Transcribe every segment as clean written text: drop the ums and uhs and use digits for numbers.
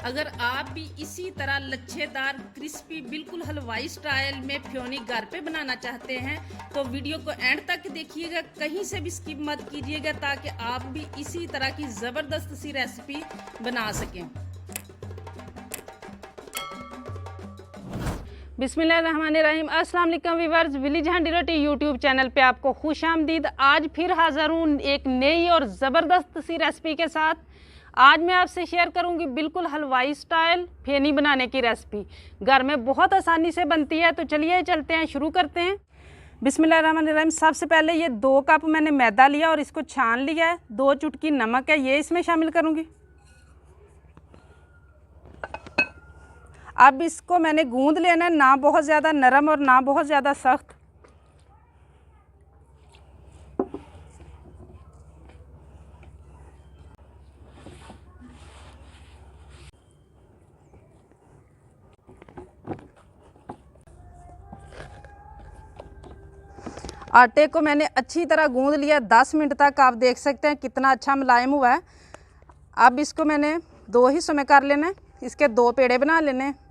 अगर आप भी इसी तरह लच्छेदार क्रिस्पी बिल्कुल हलवाई स्टाइल में फ्योनी घर पे बनाना चाहते हैं तो वीडियो को एंड तक देखिएगा, कहीं से भी स्किप मत कीजिएगा ताकि आप भी इसी तरह की ज़बरदस्त सी रेसिपी बना सकें। बिस्मिल्लाहिर्रहमानिर्रहीम। अस्सलाम वालेकुम व्यूअर्स, विलेज हैंडी रोटी यूट्यूब चैनल पे आपको खुशामदीद। आज फिर हाज़िर हूँ एक नई और ज़बरदस्त सी रेसिपी के साथ। आज मैं आपसे शेयर करूंगी बिल्कुल हलवाई स्टाइल फेनी बनाने की रेसिपी। घर में बहुत आसानी से बनती है, तो चलिए चलते हैं, शुरू करते हैं। बिस्मिल्लाहिर्रहमानिर्रहीम। सबसे पहले ये 2 कप मैंने मैदा लिया और इसको छान लिया है। 2 चुटकी नमक है, ये इसमें शामिल करूंगी। अब इसको मैंने गूंद लेना है, ना बहुत ज़्यादा नरम और ना बहुत ज़्यादा सख्त। आटे को मैंने अच्छी तरह गूंद लिया 10 मिनट तक। आप देख सकते हैं कितना अच्छा मुलायम हुआ है। अब इसको मैंने 2 हिस्सों में कर लेना है। इसके 2 पेड़े बना लेने हैं।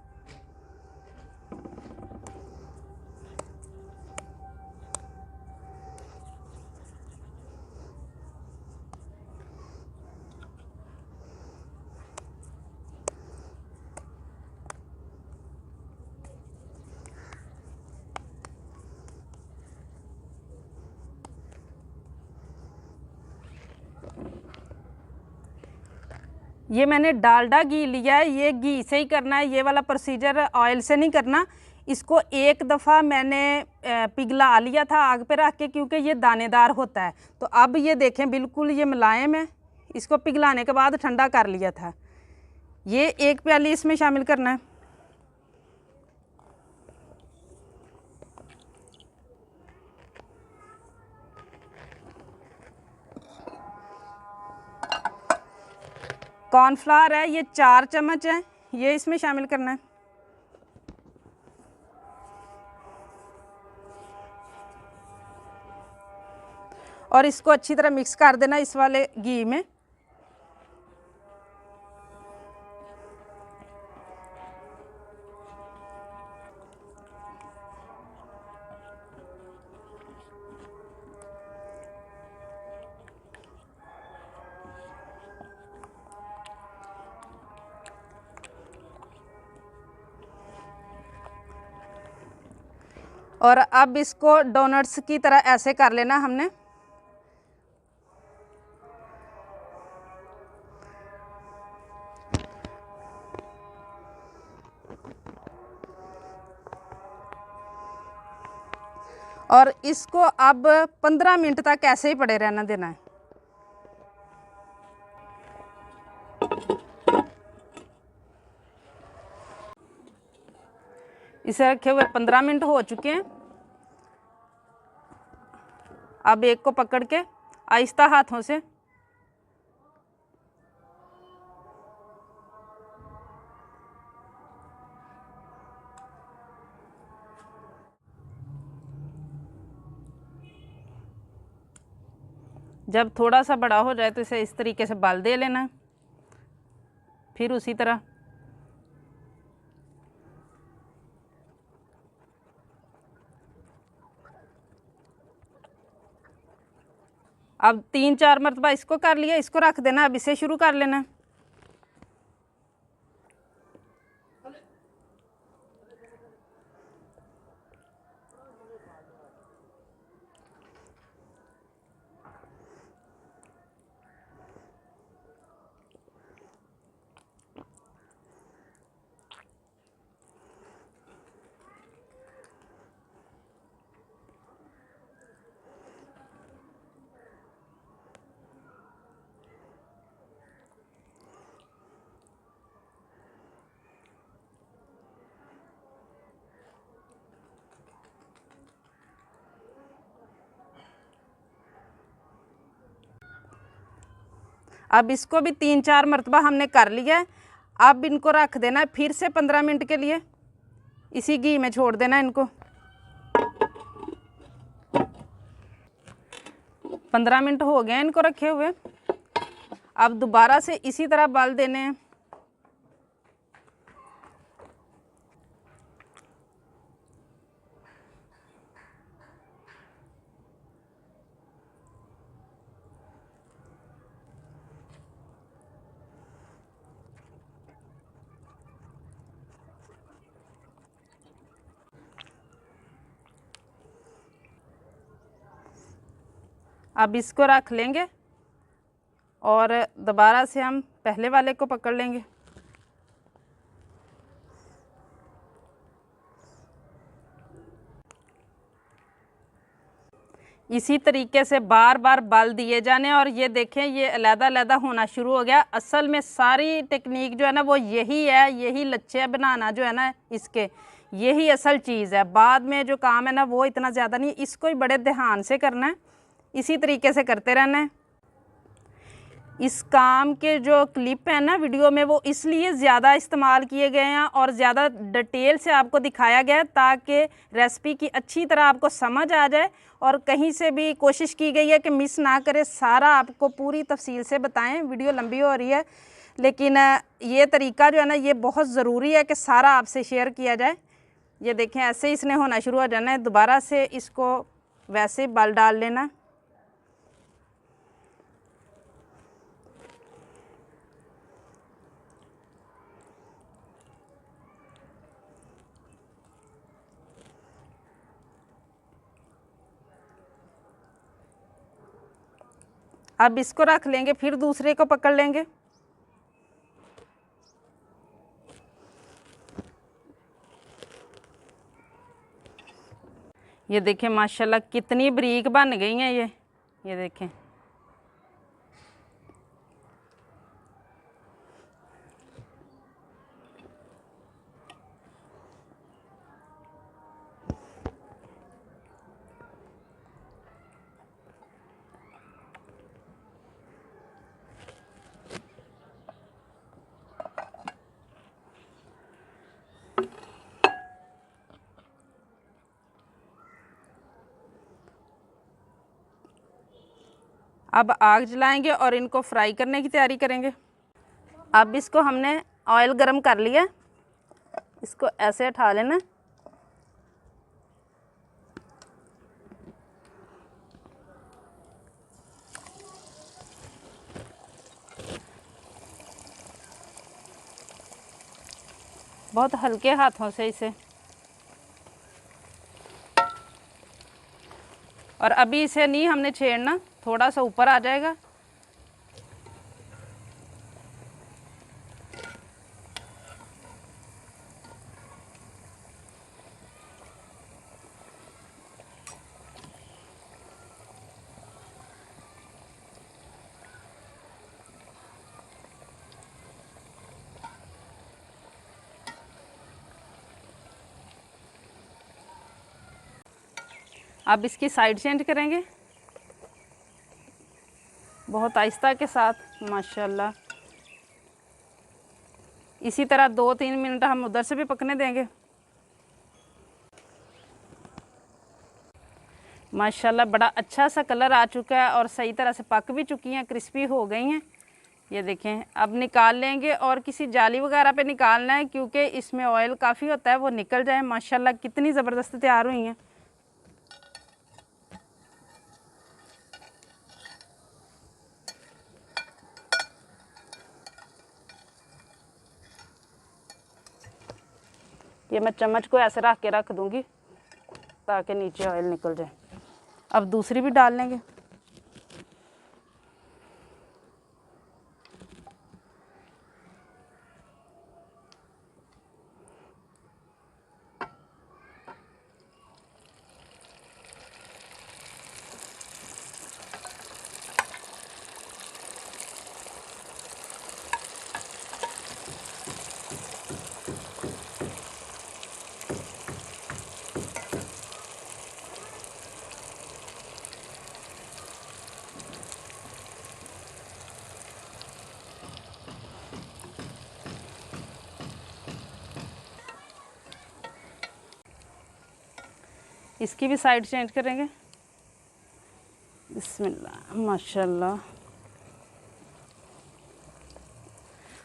ये मैंने डालडा घी लिया है, ये घी से ही करना है। ये वाला प्रोसीजर ऑयल से नहीं करना। इसको एक दफ़ा मैंने पिघला लिया था आग पे रख के, क्योंकि ये दानेदार होता है। तो अब ये देखें बिल्कुल ये मुलायम है। इसको पिघलाने के बाद ठंडा कर लिया था। ये 1 प्याली इसमें शामिल करना है। कॉर्नफ्लावर है, ये 4 चम्मच है, ये इसमें शामिल करना है। और इसको अच्छी तरह मिक्स कर देना इस वाले घी में। और अब इसको डोनट्स की तरह ऐसे कर लेना हमने। और इसको अब 15 मिनट तक ऐसे ही पड़े रहना देना है। इसे रखे हुए 15 मिनट हो चुके हैं। अब एक को पकड़ के आहिस्ता हाथों से जब थोड़ा सा बड़ा हो जाए तो इसे इस तरीके से बाल दे लेना है। फिर उसी तरह अब 3-4 मरतबा इसको कर लिया, इसको रख देना। अब इसे शुरू कर लेना। अब इसको भी 3-4 मरतबा हमने कर लिया है। अब इनको रख देना है फिर से 15 मिनट के लिए। इसी घी में छोड़ देना इनको। 15 मिनट हो गए इनको रखे हुए। अब दोबारा से इसी तरह बाल देने हैं। अब इसको रख लेंगे और दोबारा से हम पहले वाले को पकड़ लेंगे। इसी तरीके से बार बार बल दिए जाने और ये देखें ये अलग-अलग होना शुरू हो गया। असल में सारी टेक्निक जो है ना वो यही है, यही लच्छे बनाना जो है ना इसके, यही असल चीज़ है। बाद में जो काम है ना वो इतना ज़्यादा नहीं, इसको ही बड़े ध्यान से करना है, इसी तरीके से करते रहना है। इस काम के जो क्लिप है ना वीडियो में वो इसलिए ज़्यादा इस्तेमाल किए गए हैं और ज़्यादा डिटेल से आपको दिखाया गया है ताकि रेसिपी की अच्छी तरह आपको समझ आ जाए और कहीं से भी कोशिश की गई है कि मिस ना करे, सारा आपको पूरी तफसील से बताएं। वीडियो लंबी हो रही है लेकिन ये तरीका जो है ना ये बहुत ज़रूरी है कि सारा आपसे शेयर किया जाए। ये देखें ऐसे ही इसने होना शुरू हो जाना है, दोबारा से इसको वैसे बल डाल लेना। अब इसको रख लेंगे, फिर दूसरे को पकड़ लेंगे। ये देखें माशाल्लाह कितनी बारीक बन गई हैं ये देखें। अब आग जलाएंगे और इनको फ्राई करने की तैयारी करेंगे। अब इसको हमने ऑयल गरम कर लिया, इसको ऐसे उठा लेना। बहुत हल्के हाथों से इसे, और अभी इसे नहीं हमने छेड़ना, थोड़ा सा ऊपर आ जाएगा। अब इसकी साइड चेंज करेंगे बहुत आहिस्ता के साथ माशाल्लाह। इसी तरह 2-3 मिनट हम उधर से भी पकने देंगे। माशाल्लाह बड़ा अच्छा सा कलर आ चुका है और सही तरह से पक भी चुकी हैं, क्रिस्पी हो गई हैं। ये देखें अब निकाल लेंगे और किसी जाली वगैरह पे निकालना है क्योंकि इसमें ऑयल काफ़ी होता है, वो निकल जाए। माशाल्लाह कितनी ज़बरदस्त तैयार हुई हैं। ये मैं चम्मच को ऐसे रख के रख दूंगी ताकि नीचे ऑयल निकल जाए। अब दूसरी भी डाल लेंगे। इसकी भी साइड चेंज करेंगे। बिस्मिल्लाह माशाल्लाह।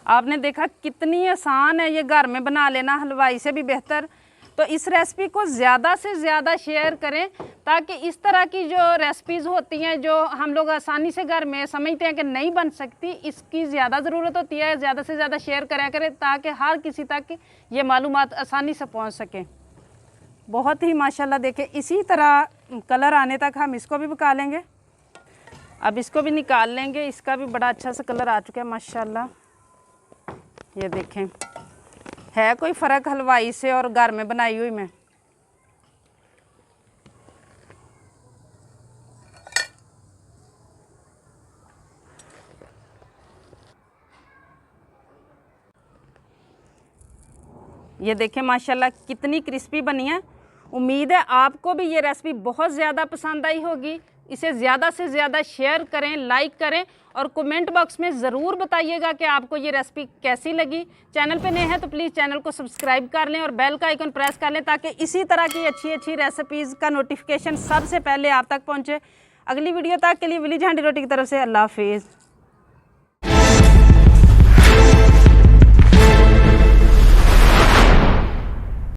आपने देखा कितनी आसान है ये घर में बना लेना, हलवाई से भी बेहतर। तो इस रेसिपी को ज़्यादा से ज़्यादा शेयर करें ताकि इस तरह की जो रेसिपीज़ होती हैं जो हम लोग आसानी से घर में समझते हैं कि नहीं बन सकती, इसकी ज़्यादा ज़रूरत होती है। ज़्यादा से ज़्यादा शेयर करा करें ताकि हर किसी तक ये मालूमात आसानी से पहुंच सकें। बहुत ही माशाल्लाह देखें इसी तरह कलर आने तक हम इसको भी पका लेंगे। अब इसको भी निकाल लेंगे। इसका भी बड़ा अच्छा सा कलर आ चुका है माशाल्लाह। ये देखें, है कोई फ़र्क हलवाई से और घर में बनाई हुई में। ये देखें माशाल्लाह कितनी क्रिस्पी बनी है। उम्मीद है आपको भी ये रेसिपी बहुत ज़्यादा पसंद आई होगी। इसे ज़्यादा से ज़्यादा शेयर करें, लाइक करें और कमेंट बॉक्स में ज़रूर बताइएगा कि आपको ये रेसिपी कैसी लगी। चैनल पे नए हैं तो प्लीज़ चैनल को सब्सक्राइब कर लें और बेल का आइकन प्रेस कर लें ताकि इसी तरह की अच्छी अच्छी रेसिपीज़ का नोटिफिकेशन सबसे पहले आप तक पहुँचे। अगली वीडियो तक के लिए विलेज हांडी रोटी की तरफ से अल्लाह हाफिज़।